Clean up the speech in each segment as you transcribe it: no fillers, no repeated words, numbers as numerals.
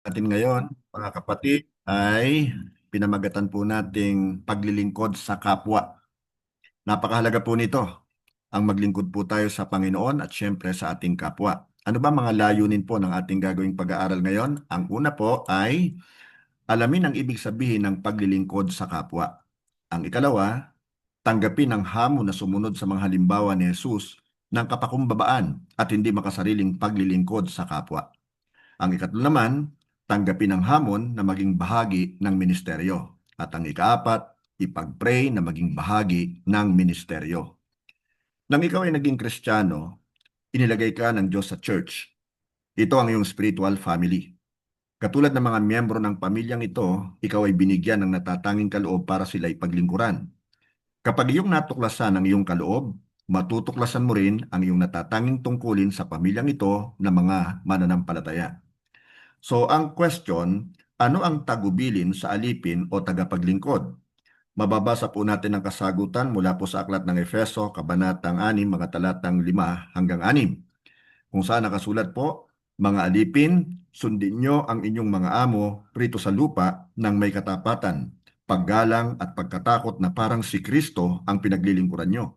Natin ngayon, mga kapatid, ay pinamagatan po nating paglilingkod sa kapwa. Napakahalaga po nito, ang maglingkod po tayo sa Panginoon at syempre sa ating kapwa. Ano ba mga layunin po ng ating gagawing pag-aaral ngayon? Ang una po ay alamin ang ibig sabihin ng paglilingkod sa kapwa. Ang ikalawa, tanggapin ang hamon na sumunod sa mga halimbawa ni Jesus ng kapakumbabaan at hindi makasariling paglilingkod sa kapwa. Ang ikatlo naman, tanggapin ang hamon na maging bahagi ng ministeryo. At ang ikaapat, ipag-pray na maging bahagi ng ministeryo. Nang ikaw ay naging Kristiyano, inilagay ka ng Diyos sa church. Ito ang iyong spiritual family. Katulad ng mga miyembro ng pamilyang ito, ikaw ay binigyan ng natatanging kaloob para sila ipaglingkuran. Kapag iyong natuklasan ang iyong kaloob, matutuklasan mo rin ang iyong natatanging tungkulin sa pamilyang ito na mga mananampalataya. So ang question, ano ang tagubilin sa alipin o tagapaglingkod? Mababasa po natin ang kasagutan mula po sa aklat ng Efeso, Kabanatang 6, mga talatang 5 hanggang 6, kung saan nakasulat po, mga alipin, sundin nyo ang inyong mga amo rito sa lupa ng may katapatan, paggalang at pagkatakot na parang si Kristo ang pinaglilingkuran nyo.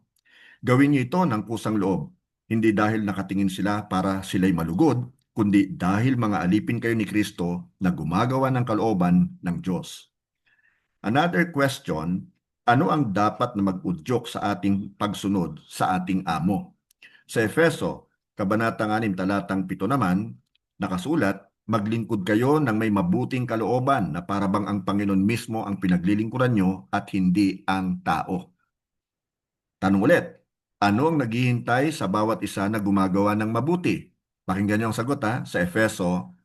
Gawin niyo ito ng kusang loob, hindi dahil nakatingin sila para sila'y malugod, kundi dahil mga alipin kayo ni Kristo na gumagawa ng kalooban ng Diyos. Another question, ano ang dapat na mag-udyok sa ating pagsunod sa ating amo? Sa Efeso, Kabanatang 6, talatang 7 naman, nakasulat, maglingkod kayo ng may mabuting kalooban na parabang ang Panginoon mismo ang pinaglilingkuran nyo at hindi ang tao. Tanong ulit, ano ang naghihintay sa bawat isa na gumagawa ng mabuti? Pakinggan niyo ang sagot sa Efeso,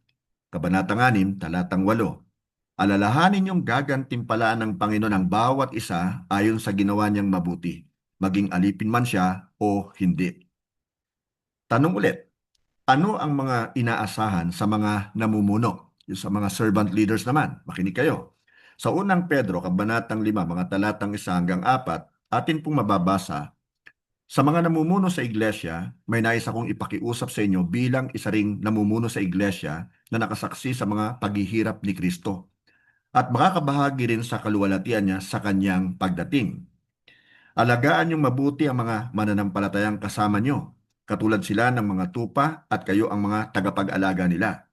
Kabanatang 6, talatang 8. Alalahanin niyong gagantimpalaan ng Panginoon ang bawat isa ayon sa ginawa niyang mabuti, maging alipin man siya o hindi. Tanong ulit, ano ang mga inaasahan sa mga namumuno? Yung sa mga servant leaders naman, makinig kayo. Sa unang Pedro, Kabanatang 5, mga talatang 1 hanggang 4, atin pong mababasa, sa mga namumuno sa iglesia, may nais akong ipakiusap sa inyo bilang isa ring namumuno sa iglesia na nakasaksi sa mga paghihirap ni Kristo at makakabahagi rin sa kaluwalhatian niya sa kanyang pagdating. Alagaan niyong mabuti ang mga mananampalatayang kasama niyo, katulad sila ng mga tupa at kayo ang mga tagapag-alaga nila.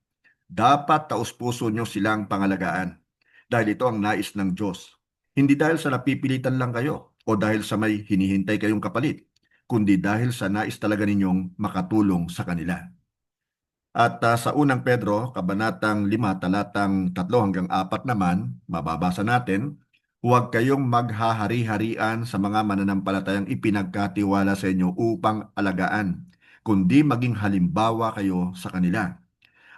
Dapat taus-puso niyo silang pangalagaan dahil ito ang nais ng Diyos. Hindi dahil sa napipilitan lang kayo o dahil sa may hinihintay kayong kapalit, kundi dahil sa nais talaga ninyong makatulong sa kanila. At sa unang Pedro, Kabanatang 5, talatang 3 hanggang 4 naman, mababasa natin, huwag kayong maghahari-harian sa mga mananampalatayang ipinagkatiwala sa inyo upang alagaan, kundi maging halimbawa kayo sa kanila.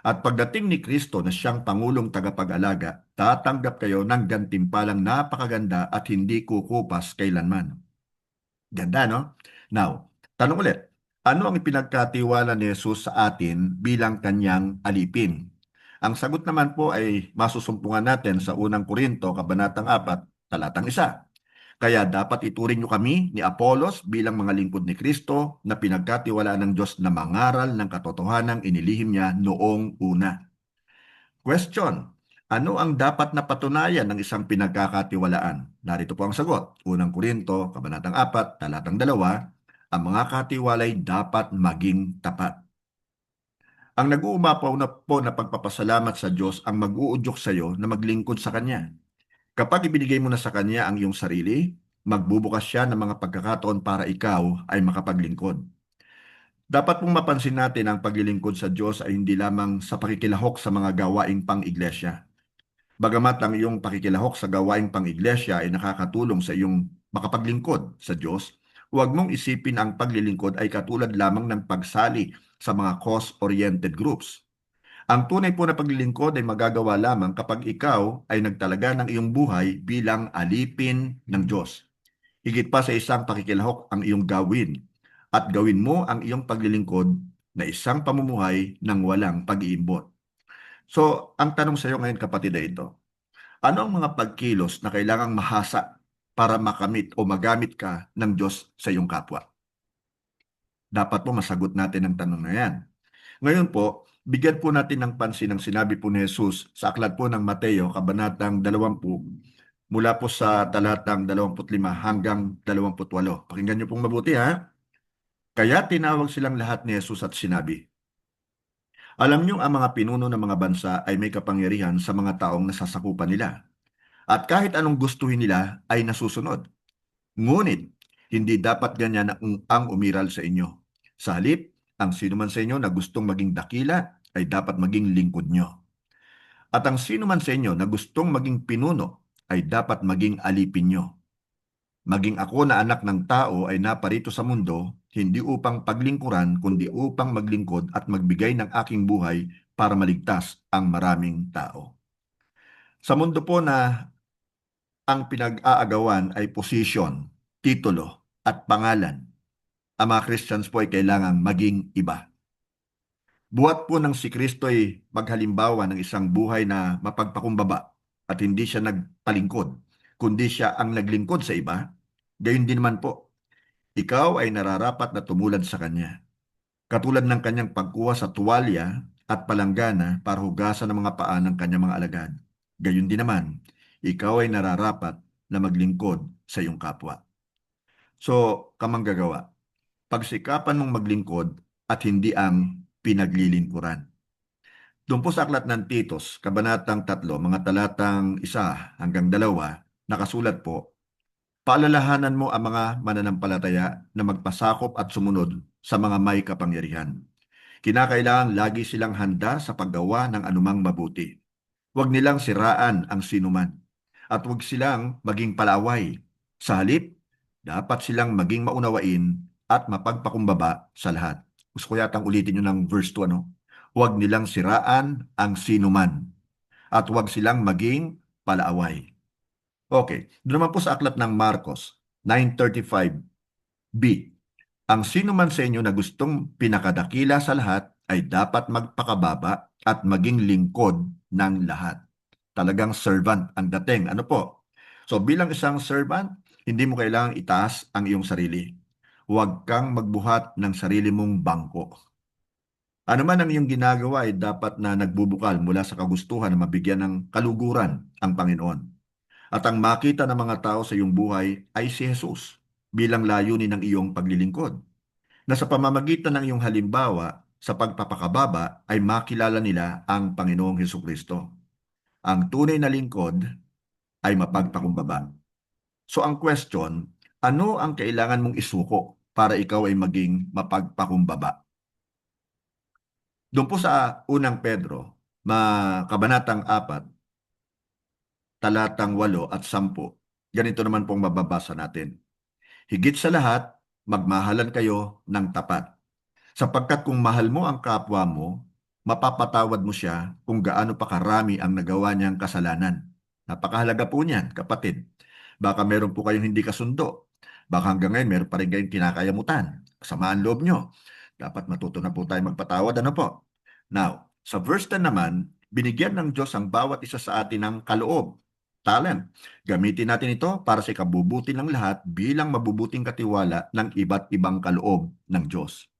At pagdating ni Kristo na siyang Pangulong Tagapag-alaga, tatanggap kayo ng gantimpalang napakaganda at hindi kukupas kailanman. Ganda, no? Now, tanong ulit, ano ang ipinagkatiwala ni Jesus sa atin bilang kanyang alipin? Ang sagot naman po ay masusumpungan natin sa unang Korinto, Kabanatang 4, talatang 1. Kaya dapat ituring nyo kami ni Apolos bilang mga lingkod ni Kristo na pinagkatiwalaan ng Diyos na mangaral ng katotohanang inilihim niya noong una. Question, ano ang dapat na patunayan ng isang pinagkakatiwalaan? Narito po ang sagot. Unang Korinto, Kabanatang 4, talatang 2, ang mga katiwalay dapat maging tapat. Ang nag-uumapaw na po na pagpapasalamat sa Diyos ang mag-uudyok sa iyo na maglingkod sa Kanya. Kapag ibinigay mo na sa Kanya ang iyong sarili, magbubukas siya ng mga pagkakataon para ikaw ay makapaglingkod. Dapat pong mapansin natin ang paglilingkod sa Diyos ay hindi lamang sa pakikilahok sa mga gawaing pang-iglesia. Bagamat ang iyong pakikilahok sa gawaing pang-iglesia ay nakakatulong sa iyong makapaglingkod sa Diyos, huwag mong isipin ang paglilingkod ay katulad lamang ng pagsali sa mga cause-oriented groups. Ang tunay po na paglilingkod ay magagawa lamang kapag ikaw ay nagtalaga ng iyong buhay bilang alipin ng Diyos. Higit pa sa isang pakikilahok ang iyong gawin at gawin mo ang iyong paglilingkod na isang pamumuhay ng walang pag-iimbot. So, ang tanong sa iyo ngayon kapatid ay ito, ano ang mga pagkilos na kailangang mahasa para makamit o magamit ka ng Diyos sa iyong kapwa? Dapat po masagot natin ang tanong na yan. Ngayon po, Bigyan po natin ng pansin ang sinabi po ni Jesus sa aklat po ng Mateo, Kabanatang 20, mula po sa talatang 25 hanggang 28. Pakinggan niyo pong mabuti ha. Kaya tinawag silang lahat ni Jesus at sinabi, alam niyo ang mga pinuno ng mga bansa ay may kapangyarihan sa mga taong nasasakupan nila. At kahit anong gustuhin nila ay nasusunod. Ngunit, hindi dapat ganyan ang umiral sa inyo. Sa halip, ang sino man sa inyo na gustong maging dakila ay dapat maging lingkod nyo. At ang sino man sa inyo na gustong maging pinuno ay dapat maging alipin nyo. Maging ako na anak ng tao ay naparito sa mundo, hindi upang paglingkuran, kundi upang maglingkod at magbigay ng aking buhay para maligtas ang maraming tao. Sa mundo po na ang pinag-aagawan ay posisyon, titulo, at pangalan, ang mga Christians po ay kailangang maging iba. Buhat po ng si Kristo ay maghalimbawa ng isang buhay na mapagpakumbaba at hindi siya nagpalingkod, kundi siya ang naglingkod sa iba. Gayon din naman po, ikaw ay nararapat na tumulad sa Kanya. Katulad ng Kanyang pagkuha sa tuwalya at palanggana para hugasan ng mga paa ng Kanyang mga alagad. Gayon din naman, ikaw ay nararapat na maglingkod sa iyong kapwa. So, kamanggagawa, pagsikapan mong maglingkod at hindi ang pinaglilingkuran. Doon po sa aklat ng Titos, Kabanatang 3, mga talatang 1 hanggang 2, nakasulat po, paalalahanan mo ang mga mananampalataya na magpasakop at sumunod sa mga may kapangyarihan. Kinakailangan lagi silang handa sa paggawa ng anumang mabuti. Huwag nilang siraan ang sinuman at huwag silang maging palaway. Sa halip, dapat silang maging maunawain at mapagpakumbaba sa lahat. Gusto ko yatang ulitin yun ng verse 2, ano? Huwag nilang siraan ang sinuman at huwag silang maging palaaway. Okay, doon naman po sa aklat ng Marcos 9:35b. Ang sino man sa inyo na gustong pinakadakila sa lahat ay dapat magpakababa at maging lingkod ng lahat. Talagang servant ang dating. Ano po? So bilang isang servant, hindi mo kailangang itaas ang iyong sarili. Huwag kang magbuhat ng sarili mong bangko. Ano man ang iyong ginagawa ay dapat na nagbubukal mula sa kagustuhan na mabigyan ng kaluguran ang Panginoon. At ang makita ng mga tao sa iyong buhay ay si Jesus bilang layunin ng iyong paglilingkod. Na sa pamamagitan ng iyong halimbawa sa pagpapakababa ay makilala nila ang Panginoong Hesukristo. Ang tunay na lingkod ay mapagpakumbaba. So ang question, ano ang kailangan mong isuko para ikaw ay maging mapagpakumbaba? Doon po sa unang Pedro, Kabanatang 4, talatang 8 at 10, ganito naman pong mababasa natin. Higit sa lahat, magmahalan kayo ng tapat. Sapagkat kung mahal mo ang kapwa mo, mapapatawad mo siya kung gaano pa karami ang nagawa niyang kasalanan. Napakahalaga po niyan, kapatid. Baka meron po kayong hindi kasundo. Baka hanggang ngayon meron pa rin kayong kinakayamutan. Kasamaan loob nyo. Dapat matuto na po tayo magpatawad. Ano po? Now, sa verse 10 naman, binigyan ng Diyos ang bawat isa sa atin ng kaloob, talent. Gamitin natin ito para sa ikabubuti ng lahat bilang mabubuting katiwala ng iba't ibang kaloob ng Diyos.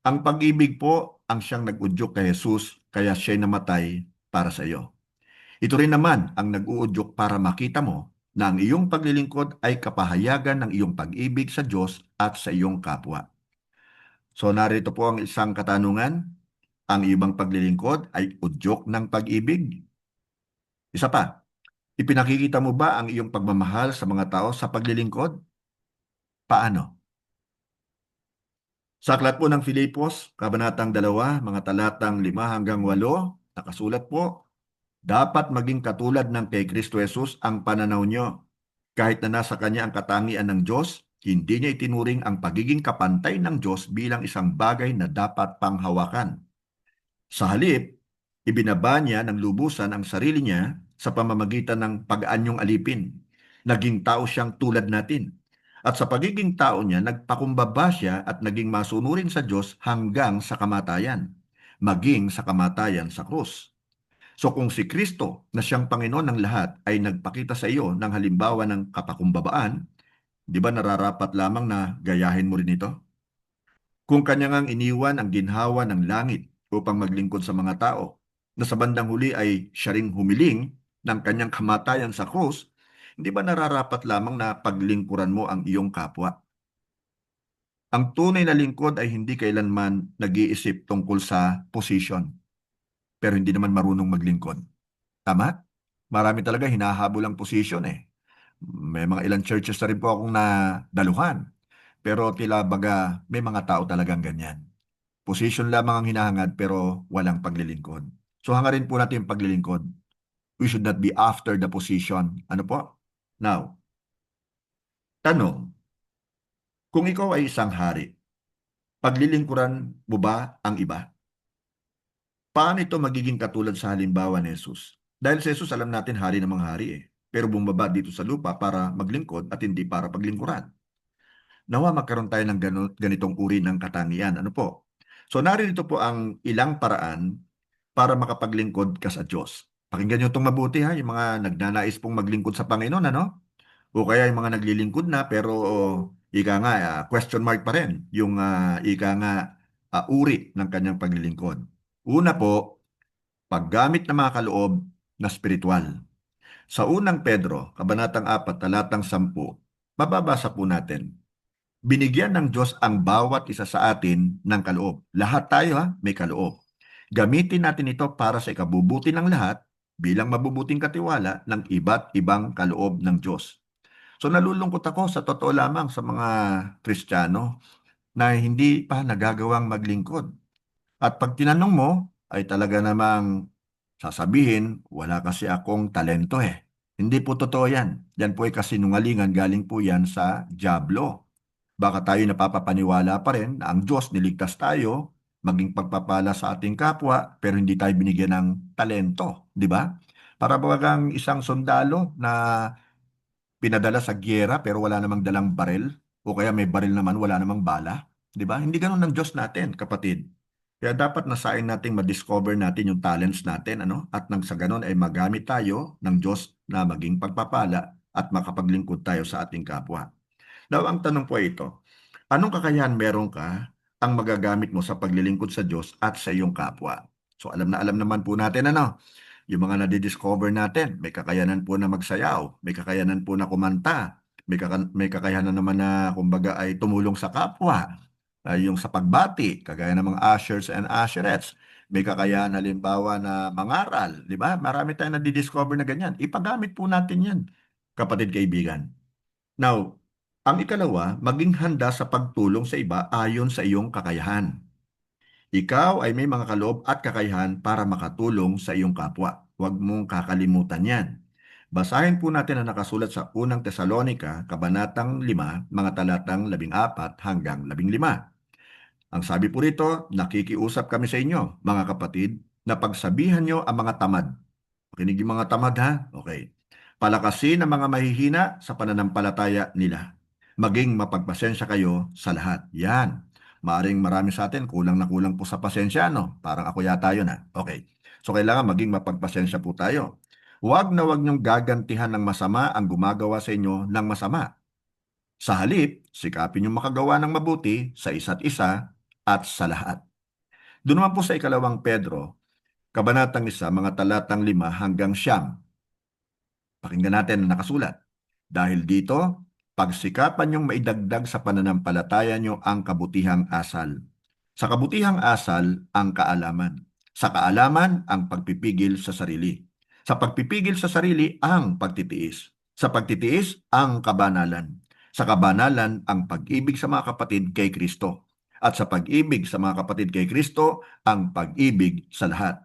Ang pag-ibig po ang siyang nag-udyok kay Jesus, kaya siya'y namatay para sa iyo. Ito rin naman ang nag-uudyok para makita mo na ang iyong paglilingkod ay kapahayagan ng iyong pag-ibig sa Diyos at sa iyong kapwa. So narito po ang isang katanungan, ang iyong paglilingkod ay udyok ng pag-ibig? Isa pa, ipinakikita mo ba ang iyong pagmamahal sa mga tao sa paglilingkod? Paano? Sa aklat po ng Filipos, Kabanatang 2, mga talatang 5 hanggang 8, nakasulat po, dapat maging katulad ng kay Kristo Jesus ang pananaw nyo. Kahit na nasa Kanya ang katangian ng Diyos, hindi niya itinuring ang pagiging kapantay ng Diyos bilang isang bagay na dapat panghawakan. Sa halip, ibinaba niya ng lubusan ang sarili niya sa pamamagitan ng pag-aanyong alipin. Naging tao siyang tulad natin. At sa pagiging tao niya, nagpakumbaba siya at naging masunurin sa Diyos hanggang sa kamatayan, maging sa kamatayan sa krus. So kung si Kristo na siyang Panginoon ng lahat ay nagpakita sa iyo ng halimbawa ng kapakumbabaan, di ba nararapat lamang na gayahin mo rin ito? Kung kanya ngang iniwan ang ginhawa ng langit upang maglingkod sa mga tao, na sa bandang huli ay siya ring humiling ng kanyang kamatayan sa krus, hindi ba nararapat lamang na paglingkuran mo ang iyong kapwa? Ang tunay na lingkod ay hindi kailanman nag-iisip tungkol sa position, pero hindi naman marunong maglingkod. Tama? Marami talaga hinahabol ang position eh. May mga ilang churches na rin po akong nadaluhan. Pero tila baga may mga tao talagang ganyan. Position lamang ang hinahangad pero walang paglilingkod. So hangarin po natin yung paglilingkod. We should not be after the position. Ano po? Now, tanong, kung ikaw ay isang hari, paglilingkuran mo ba ang iba? Paano ito magiging katulad sa halimbawa ni Jesus? Dahil si Jesus alam natin hari ng mga hari eh. Pero bumaba dito sa lupa para maglingkod at hindi para paglingkuran. Nawa magkaroon tayo ng ganitong uri ng katangian. Ano po? So narito po ang ilang paraan para makapaglingkod ka sa Diyos. Pakinggan nyo itong mabuti ha, yung mga nagnanais pong maglingkod sa Panginoon, ano? O kaya yung mga naglilingkod na pero ika nga, question mark pa rin yung ika nga uri ng kanyang paglilingkod. Una po, paggamit ng mga kaloob na spiritual. Sa unang Pedro, Kabanatang 4, talatang 10, mababasa po natin, binigyan ng Diyos ang bawat isa sa atin ng kaloob. Lahat tayo may kaloob. Gamitin natin ito para sa ikabubuti ng lahat bilang mabubuting katiwala ng iba't ibang kaloob ng Diyos. So nalulungkot ako sa totoo lamang sa mga Kristiyano na hindi pa nagagawang maglingkod. At pag tinanong mo, ay talaga namang sasabihin, wala kasi akong talento eh. Hindi po totoo yan. Yan po ay kasinungalingan, galing po yan sa dyablo. Baka tayo napapapaniwala pa rin na ang Diyos niligtas tayo, maging pagpapala sa ating kapwa, pero hindi tayo binigyan ng talento, di ba? Para bagang isang sundalo na pinadala sa gyera pero wala namang dalang baril, o kaya may baril naman, wala namang bala, di ba? Hindi ganun ng Diyos natin, kapatid. Kaya dapat nasain nating ma-discover natin yung talents natin, ano? At nang sa ganun ay magamit tayo ng Diyos na maging pagpapala at makapaglingkod tayo sa ating kapwa. Now, ang tanong po ay ito, anong kakayahan meron ka ang magagamit mo sa paglilingkod sa Diyos at sa iyong kapwa? So alam naman po natin ano, yung mga nadidiscover natin, may kakayanan po na magsayaw, may kakayanan po na kumanta, may kakayanan naman na kumbaga ay tumulong sa kapwa, yung sa pagbati, kagaya ng mga ushers and usherettes. May kakayahan halimbawa na mangaral, di ba? Marami tayong nadidiscover na ganyan. Ipagamit po natin yan, kapatid kaibigan. Now, ang ikalawa, maging handa sa pagtulong sa iba ayon sa iyong kakayahan. Ikaw ay may mga kaloob at kakayahan para makatulong sa iyong kapwa. Huwag mong kakalimutan yan. Basahin po natin ang nakasulat sa unang Tesalonika, Kabanatang 5, mga talatang 14 hanggang 15. Ang sabi po rito, nakikiusap kami sa inyo, mga kapatid, na pagsabihan nyo ang mga tamad. Makinig yung mga tamad ha? Okay. Palakasin ang mga mahihina sa pananampalataya nila. Maging mapagpasensya kayo sa lahat. Yan. Maaring marami sa atin kulang na kulang po sa pasensya, no? Parang ako yata yun ha? Okay. So kailangan maging mapagpasensya po tayo. Huwag na huwag niyong gagantihan ng masama ang gumagawa sa inyo ng masama. Sa halip, sikapin niyong makagawa ng mabuti sa isa't isa at sa lahat. Doon naman po sa ikalawang Pedro, Kabanatang 1, mga talatang 5 hanggang 9. Pakinggan natin ang nakasulat. Dahil dito, pagsikapan niyong maidagdag sa pananampalataya niyo ang kabutihang asal. Sa kabutihang asal, ang kaalaman. Sa kaalaman, ang pagpipigil sa sarili. Sa pagpipigil sa sarili, ang pagtitiis. Sa pagtitiis, ang kabanalan. Sa kabanalan, ang pag-ibig sa mga kapatid kay Kristo. At sa pag-ibig sa mga kapatid kay Kristo, ang pag-ibig sa lahat.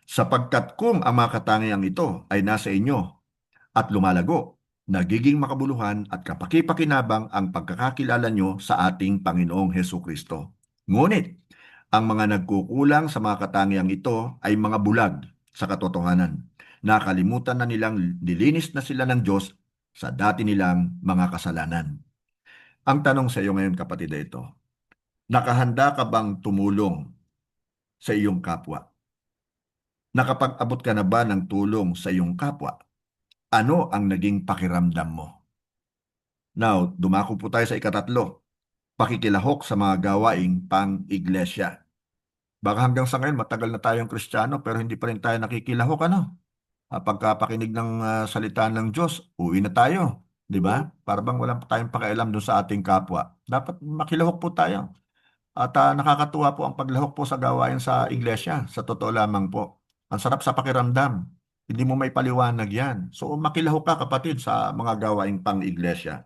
Sapagkat kung ang mga katangiang ito ay nasa inyo at lumalago, nagiging makabuluhan at kapakipakinabang ang pagkakakilala nyo sa ating Panginoong Heso Kristo. Ngunit, ang mga nagkukulang sa mga katangiang ito ay mga bulag sa katotohanan. Nakalimutan na nilang nilinis na sila ng Diyos sa dati nilang mga kasalanan. Ang tanong sa iyo ngayon, kapatid, ito, nakahanda ka bang tumulong sa iyong kapwa? Nakapag-abot ka na ba ng tulong sa iyong kapwa? Ano ang naging pakiramdam mo? Now, dumako po tayo sa ikatatlo, pakikilahok sa mga gawaing pang-iglesia. Baka hanggang sa ngayon, matagal na tayong Kristiyano pero hindi pa rin tayo nakikilahok, ano? Pagkapakinig ng salita ng Diyos, uwi na tayo. Di ba? Para bang walang tayong pakialam doon sa ating kapwa. Dapat makilahok po tayo. At nakakatuwa po ang paglahok po sa gawain sa iglesia. Sa totoo lamang po. Ang sarap sa pakiramdam. Hindi mo may paliwanag yan. So makilahok ka kapatid sa mga gawaing pang-iglesia.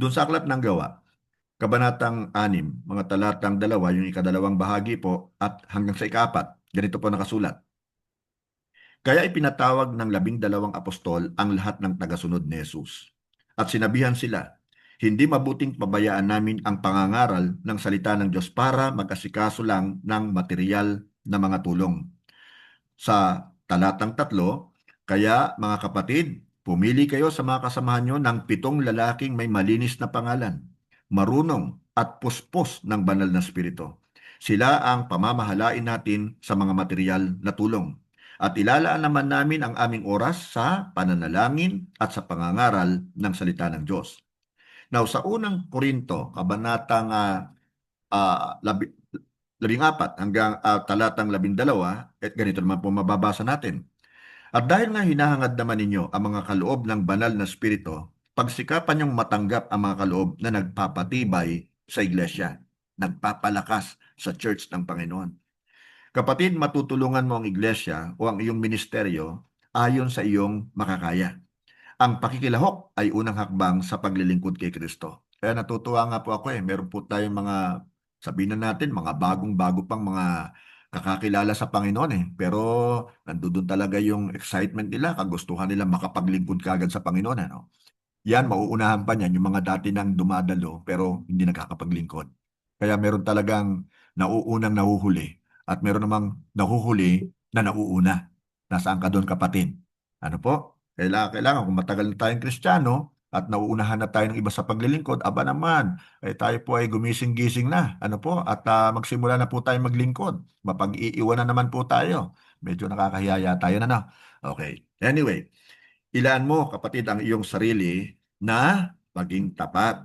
Doon sa aklat ng gawa, Kabanatang 6, mga talatang 2, yung ikadalawang bahagi po, at hanggang sa ikaapat, ganito po nakasulat. Kaya ipinatawag ng 12 apostol ang lahat ng tagasunod ni Jesus. At sinabihan sila, hindi mabuting pabayaan namin ang pangangaral ng salita ng Diyos para mag-asikaso lang ng material na mga tulong. Sa talatang 3, kaya mga kapatid, pumili kayo sa mga kasamahan nyo ng 7 lalaking may malinis na pangalan, marunong at puspos ng banal na spirito. Sila ang pamamahalain natin sa mga material na tulong. At ilalaan naman namin ang aming oras sa pananalangin at sa pangangaral ng salita ng Diyos. Now, sa unang Korinto, kabanatang 14 hanggang talatang 12, at ganito naman po mababasa natin. At dahil nga hinahangad naman ninyo ang mga kaloob ng banal na spirito, pagsikapan niyong matanggap ang mga kaloob na nagpapatibay sa iglesia, nagpapalakas sa church ng Panginoon. Kapatid, matutulungan mo ang iglesia o ang iyong ministeryo ayon sa iyong makakaya. Ang pakikilahok ay unang hakbang sa paglilingkod kay Kristo. Kaya natutuwa nga po ako meron po tayong mga, sabihin na natin, mga bagong-bago pang mga kakakilala sa Panginoon Pero nandoon talaga yung excitement nila, kagustuhan nila makapaglingkod kagad sa Panginoon. Yan, mauunahan pa niyan yung mga dati nang dumadalo pero hindi nakakapaglingkod. Kaya meron talagang nauunang nahuhuli at meron namang nahuhuli na nauuna. Nasaan ka doon, kapatid? Ano po? Kailangan kung matagal na tayong Kristiyano at nauunahan na tayo ng iba sa paglilingkod, aba naman, tayo po ay gumising-gising na. Ano po? At magsimula na po tayo maglingkod. Mapag-iiwanan naman po tayo. Medyo nakakahiya tayo na na. Okay. Anyway, ilaan mo, kapatid, ang iyong sarili na maging tapat.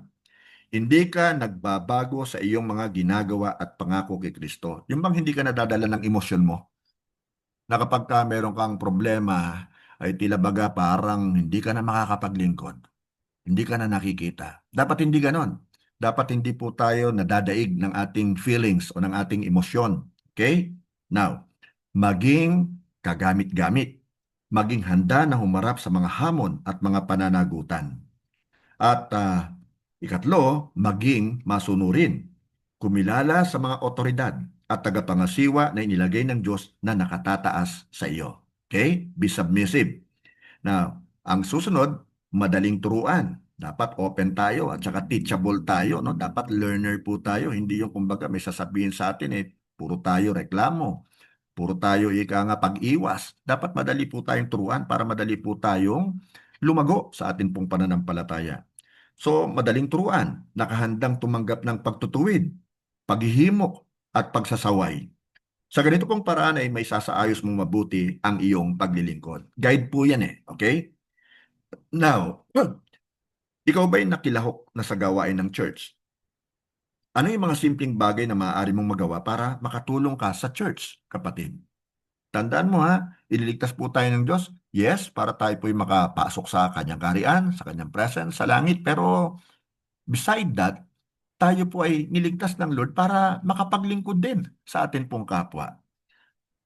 Hindi ka nagbabago sa iyong mga ginagawa at pangako kay Kristo. Yung bang hindi ka nadadala ng emosyon mo? Na kapag ka meron kang problema, ay tila baga parang hindi ka na makakapaglingkod. Hindi ka na nakikita. Dapat hindi ganon. Dapat hindi po tayo nadadaig ng ating feelings o ng ating emosyon. Okay? Now, maging kagamit-gamit. Maging handa na humarap sa mga hamon at mga pananagutan. At ikatlo, maging masunurin. Kumilala sa mga otoridad at tagapangasiwa na inilagay ng Diyos na nakatataas sa iyo. Okay? Be submissive. Now, ang susunod, madaling turuan. Dapat open tayo at saka teachable tayo. No? Dapat learner po tayo. Hindi yung kumbaga may sasabihin sa atin puro tayo reklamo. Puro tayo ika nga pag-iwas. Dapat madali po tayong turuan para madali po tayong lumago sa atin pong pananampalataya. So, madaling turuan, nakahandang tumanggap ng pagtutuwid, paghihimok, at pagsasaway. Sa ganito pong paraan ay may sasaayos mong mabuti ang iyong paglilingkod. Guide po yan okay? Now, ikaw ba'y nakilahok na sa gawain ng church? Ano yung mga simpleng bagay na maaari mong magawa para makatulong ka sa church, kapatid? Tandaan mo ililigtas po tayo ng Diyos. Yes, para tayo po'y makapasok sa kanyang kaharian, sa kanyang presence, sa langit. Pero beside that, tayo po ay niligtas ng Lord para makapaglingkod din sa atin pong kapwa.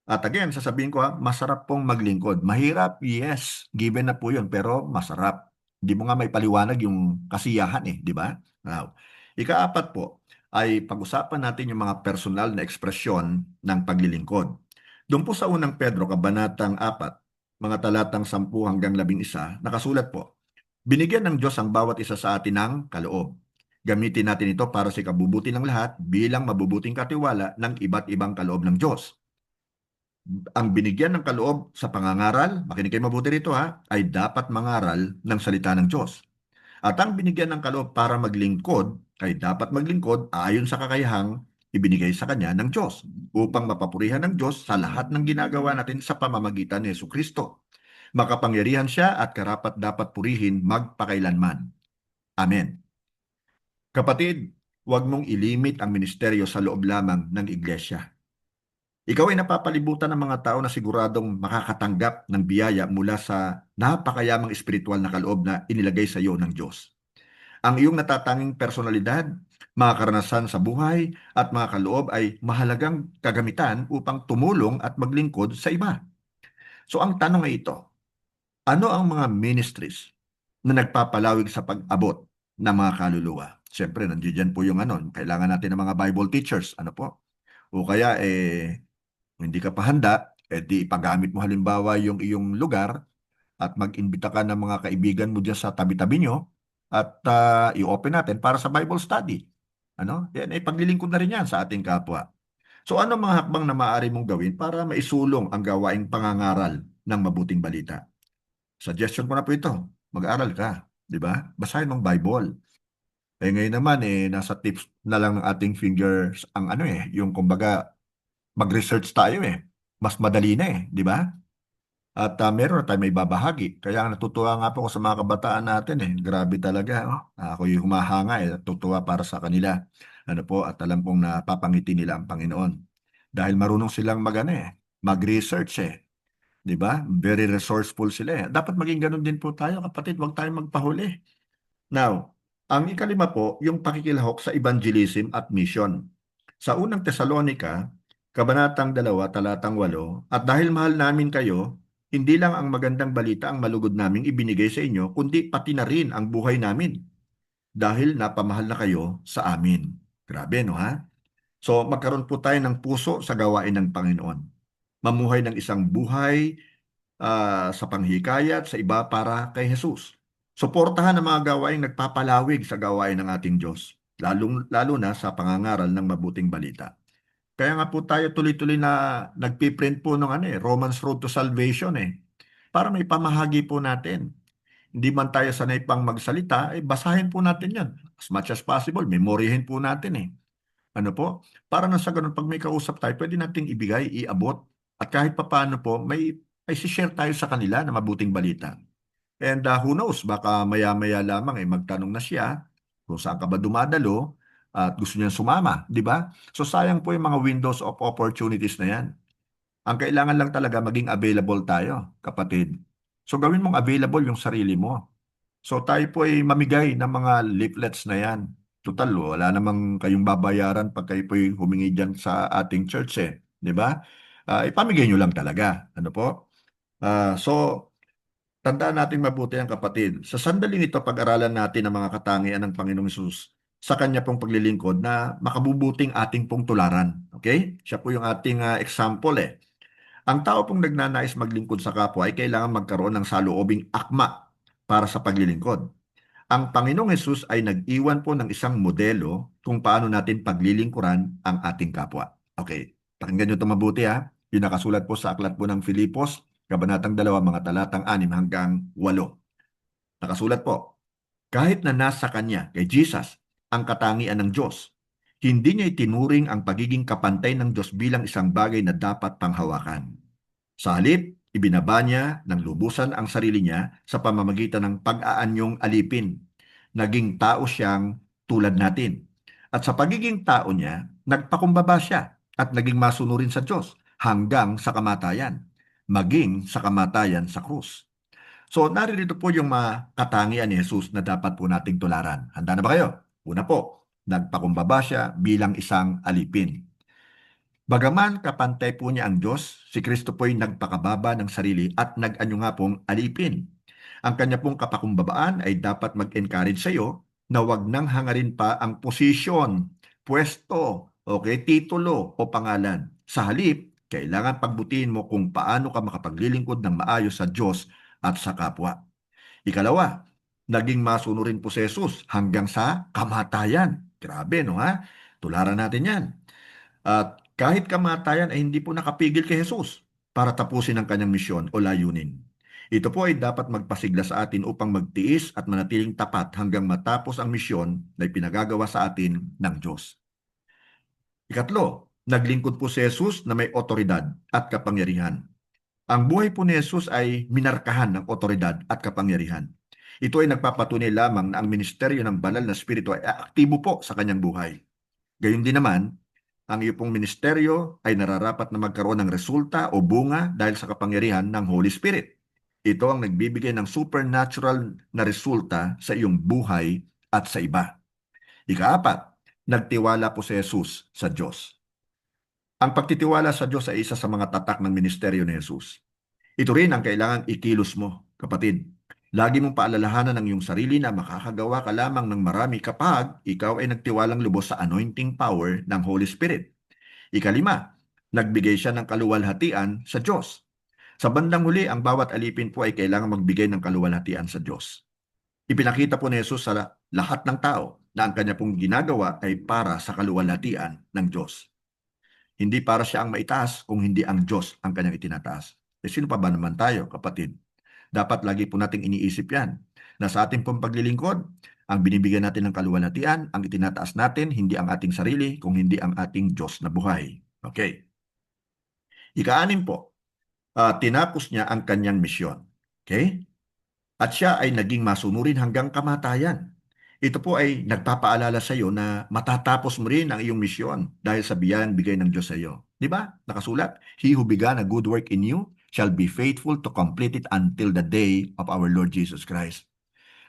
At again, sasabihin ko masarap pong maglingkod. Mahirap, yes, given na po yun, pero masarap. Hindi mo nga may paliwanag yung kasiyahan di ba? Now, ikaapat po ay pag-usapan natin yung mga personal na ekspresyon ng paglilingkod. Doon po sa unang Pedro, kabanatang 4, mga talatang 10 hanggang 11, nakasulat po, binigyan ng Diyos ang bawat isa sa atin ng kaloob. Gamitin natin ito para sa ikabubuti ng lahat bilang mabubuting katiwala ng iba't ibang kaloob ng Diyos. Ang binigyan ng kaloob sa pangangaral, makinig kayo mabuti rito ay dapat mangaral ng salita ng Diyos. At ang binigyan ng kaloob para maglingkod, ay dapat maglingkod ayon sa kakayahang ibinigay sa kanya ng Diyos upang mapapurihan ng Diyos sa lahat ng ginagawa natin sa pamamagitan ni Jesucristo. Makapangyarihan siya at karapat dapat purihin magpakailanman. Amen. Kapatid, huwag mong ilimit ang ministeryo sa loob lamang ng iglesia. Ikaw ay napapalibutan ng mga tao na siguradong makakatanggap ng biyaya mula sa napakayamang espiritual na kaloob na inilagay sa iyo ng Diyos. Ang iyong natatanging personalidad, mga karanasan sa buhay at mga kaloob ay mahalagang kagamitan upang tumulong at maglingkod sa iba. So ang tanong ay ito, ano ang mga ministries na nagpapalawig sa pag-abot ng mga kaluluwa? Siyempre, nandiyan po yung ano, kailangan natin ng mga Bible teachers, ano po? O kaya, kung hindi ka pa handa, di ipagamit mo halimbawa yung iyong lugar at mag-imbita ka ng mga kaibigan mo diyan sa tabi-tabi nyo at i-open natin para sa Bible study. Ano? Yan ay paglilingkod na rin yan sa ating kapwa. So ano mga hakbang na maaari mong gawin para maisulong ang gawaing pangangaral ng mabuting balita? Suggestion ko na po ito. Mag-aral ka, di ba? Basahin mong Bible. Ngayon naman nasa tips na lang ng ating fingers ang ano yung kumbaga mag-research tayo Mas madali na di ba? At meron na tayo may babahagi. Kaya natutuwa nga po ako sa mga kabataan natin Grabe talaga. Oh. Ako yung humahanga Natutuwa para sa kanila. Ano po, at alam kong napapangiti nila ang Panginoon. Dahil marunong silang mag-research 'Di ba? Very resourceful sila Dapat maging ganun din po tayo, kapatid. Huwag tayong magpahuli. Now, ang ikalima po, yung pakikilahok sa evangelism at mission. Sa unang Tesalonika, Kabanatang 2, Talatang 8, at dahil mahal namin kayo, hindi lang ang magandang balita ang malugod naming ibinigay sa inyo, kundi pati na rin ang buhay namin dahil napamahal na kayo sa amin. Grabe, no ha? So, magkaroon po tayo ng puso sa gawain ng Panginoon. Mamuhay ng isang buhay sa panghikayat sa iba para kay Jesus. Suportahan ang mga gawaing nagpapalawig sa gawain ng ating Diyos, lalo na sa pangangaral ng mabuting balita. Kaya nga po tayo tuloy-tuloy na nagpiprint po ng Romans Road to Salvation para may pamahagi po natin. Hindi man tayo sanay pang magsalita, basahin po natin yan. As much as possible, memoryahin po natin Ano po? Para na sa ganun, pag may kausap tayo, pwede nating ibigay, iabot. At kahit papaano po, may share tayo sa kanila na mabuting balita. And who knows, baka maya-maya lamang magtanong na siya kung saan ka ba dumadalo at gusto niya sumama, di ba? So sayang po yung mga windows of opportunities na yan. Ang kailangan lang talaga maging available tayo, kapatid. So gawin mong available yung sarili mo. So tayo po ay mamigay ng mga leaflets na yan. Total, wala namang kayong babayaran pag kayo po humingi dyan sa ating church Di ba? Ipamigay nyo lang talaga. Ano po? So, tandaan natin mabuti ang kapatid. Sa sandaling ito, pag-aralan natin ang mga katangian ng Panginoong Hesus sa kanya pong paglilingkod na makabubuting ating pong tularan. Okay? Siya po yung ating example Ang tao pong nagnanais maglingkod sa kapwa ay kailangan magkaroon ng saloobing akma para sa paglilingkod. Ang Panginoong Hesus ay nag-iwan po ng isang modelo kung paano natin paglilingkuran ang ating kapwa. Okay, pakinggan nyo ito mabuti Yung nakasulat po sa aklat po ng Filipos, Kabanatang 2, mga talatang 6 hanggang 8. Nakasulat po, kahit na nasa Kanya, kay Jesus, ang katangian ng Diyos, hindi niya itinuring ang pagiging kapantay ng Diyos bilang isang bagay na dapat panghawakan. Sa halip, ibinaba niya ng lubusan ang sarili niya sa pamamagitan ng pag-aanyong alipin. Naging tao siyang tulad natin. At sa pagiging tao niya, nagpakumbaba siya at naging masunurin sa Diyos hanggang sa kamatayan, maging sa kamatayan sa krus. So naririto po yung mga katangian ni Jesus na dapat po nating tularan. Handa na ba kayo? Una po, nagpakumbaba siya bilang isang alipin. Bagaman kapantay po niya ang Diyos, si Kristo po'y nagpakababa ng sarili at nag-anyo nga pong alipin. Ang kanya pong kapakumbabaan ay dapat mag-encourage sa iyo na wag nang hangarin pa ang posisyon, pwesto, titulo o pangalan. Sa halip, kailangan pagbutihin mo kung paano ka makapaglilingkod ng maayos sa Diyos at sa kapwa. Ikalawa, naging masunurin po si Jesus hanggang sa kamatayan. Grabe, no ha? Tularan natin yan. At kahit kamatayan ay hindi po nakapigil kay Jesus para tapusin ang kanyang misyon o layunin. Ito po ay dapat magpasigla sa atin upang magtiis at manatiling tapat hanggang matapos ang misyon na ipinagagawa sa atin ng Diyos. Ikatlo, naglingkod po si Jesus na may otoridad at kapangyarihan. Ang buhay po ni Jesus ay minarkahan ng otoridad at kapangyarihan. Ito ay nagpapatunay lamang na ang ministeryo ng banal na spirito ay aktibo po sa kanyang buhay. Gayun din naman, ang iyo pong ministeryo ay nararapat na magkaroon ng resulta o bunga dahil sa kapangyarihan ng Holy Spirit. Ito ang nagbibigay ng supernatural na resulta sa iyong buhay at sa iba. Ikaapat, nagtiwala po si Jesus sa Diyos. Ang pagtitiwala sa Diyos ay isa sa mga tatak ng ministeryo ni Jesus. Ito rin ang kailangang ikilos mo, kapatid. Lagi mong paalalahanan ang iyong sarili na makakagawa ka lamang ng marami kapag ikaw ay nagtiwalang lubos sa anointing power ng Holy Spirit. Ikalima, nagbigay siya ng kaluwalhatian sa Diyos. Sa bandang huli, ang bawat alipin po ay kailangang magbigay ng kaluwalhatian sa Diyos. Ipinakita po ni Jesus sa lahat ng tao na ang kanya pong ginagawa ay para sa kaluwalhatian ng Diyos. Hindi para siya ang maitaas kung hindi ang Diyos ang kanyang itinataas. Sino pa ba naman tayo, kapatid? Dapat lagi po nating iniisip yan, na sa ating pong paglilingkod, ang binibigyan natin ng kaluwalhatian, ang itinataas natin, hindi ang ating sarili, kung hindi ang ating Diyos na buhay. Okay. Ika-anim po, tinapos niya ang kanyang misyon. Okay? At siya ay naging masunurin hanggang kamatayan. Ito po ay nagpapaalala sa iyo na matatapos mo rin ang iyong misyon dahil sa biyan bigay ng Diyos sa iyo. Di ba? Nakasulat, He who began a good work in you shall be faithful to complete it until the day of our Lord Jesus Christ.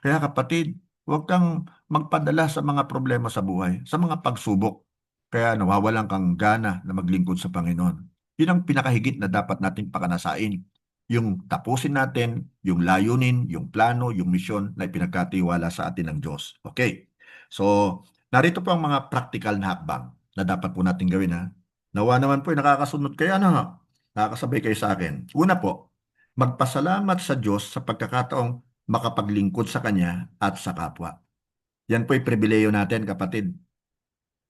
Kaya kapatid, huwag kang magpadala sa mga problema sa buhay, sa mga pagsubok. Kaya nawawalan kang gana na maglingkod sa Panginoon. Yun ang pinakahigit na dapat nating pakanasain. Yung tapusin natin, yung layunin, yung plano, yung misyon na ipinagkatiwala sa atin ng Diyos. Okay. So, narito po ang mga practical na hakbang na dapat po natin gawin ha. Nawa naman po ay nakakasunod kayo, ano? Nakakasabay kayo sa akin. Una po, magpasalamat sa Diyos sa pagkakataong makapaglingkod sa Kanya at sa kapwa. Yan po ay pribileyo natin, kapatid.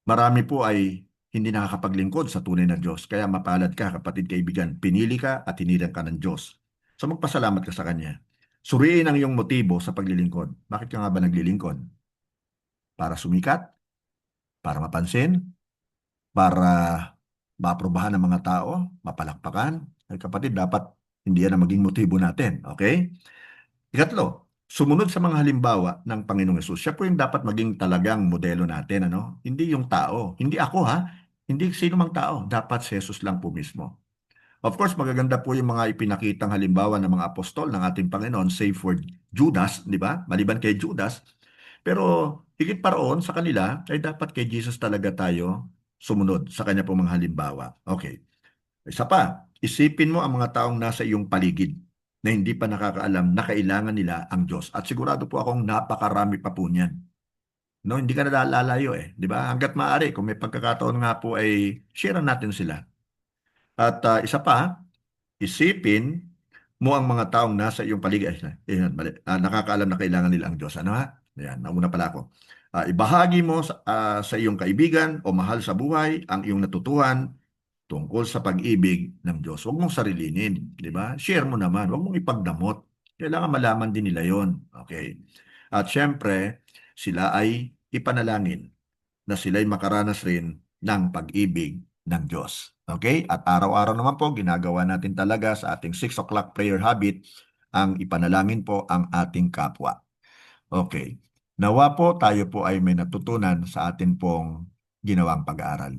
Marami po ay hindi nakakapaglingkod sa tunay na Diyos. Kaya mapalad ka, kapatid kaibigan. Pinili ka at hinilang ka ng Diyos. So magpasalamat ka sa Kanya. Suriin ang iyong motibo sa paglilingkod. Bakit ka nga ba naglilingkod? Para sumikat? Para mapansin? Para maaprobahan ng mga tao? Mapalakpakan? Ay kapatid, dapat hindi yan ang maging motibo natin. Okay? Ikatlo, sumunod sa mga halimbawa ng Panginoong Yesus. Siya po yung dapat maging talagang modelo natin, ano? Hindi yung tao. Hindi ako, ha? Hindi sino mang tao. Dapat si Jesus lang po mismo. Of course, magaganda po yung mga ipinakitang halimbawa ng mga apostol ng ating Panginoon, save for Judas, di ba? Maliban kay Judas. Pero higit pa roon sa kanila, ay dapat kay Jesus talaga tayo sumunod sa kanya pong mga halimbawa. Okay. Isa pa, isipin mo ang mga taong nasa iyong paligid na hindi pa nakakaalam na kailangan nila ang Diyos. At sigurado po akong napakarami pa po niyan. No, hindi ka na lalayo eh, 'di ba? Hangga't maaari kung may pagkakataon nga po ay share natin sila. At isa pa, isipin mo ang mga taong nasa iyong paligid. Mali. Nakakaalam na kailangan nila ang Diyos. Ano ha? Ayan, nauna pala ako. Ibahagi mo sa iyong kaibigan o mahal sa buhay ang iyong natutuhan tungkol sa pag-ibig ng Diyos. Huwag mong sarilinin, di ba? Share mo naman, huwag mong ipagdamot. Kailangan malaman din nila yon. Okay. At syempre, sila ay ipanalangin na sila'y makaranas rin ng pag-ibig ng Diyos. Okay? At araw-araw naman po, ginagawa natin talaga sa ating 6 o'clock prayer habit ang ipanalangin po ang ating kapwa. Okay. Nawa po tayo po ay may natutunan sa atin pong ginawang pag-aaral.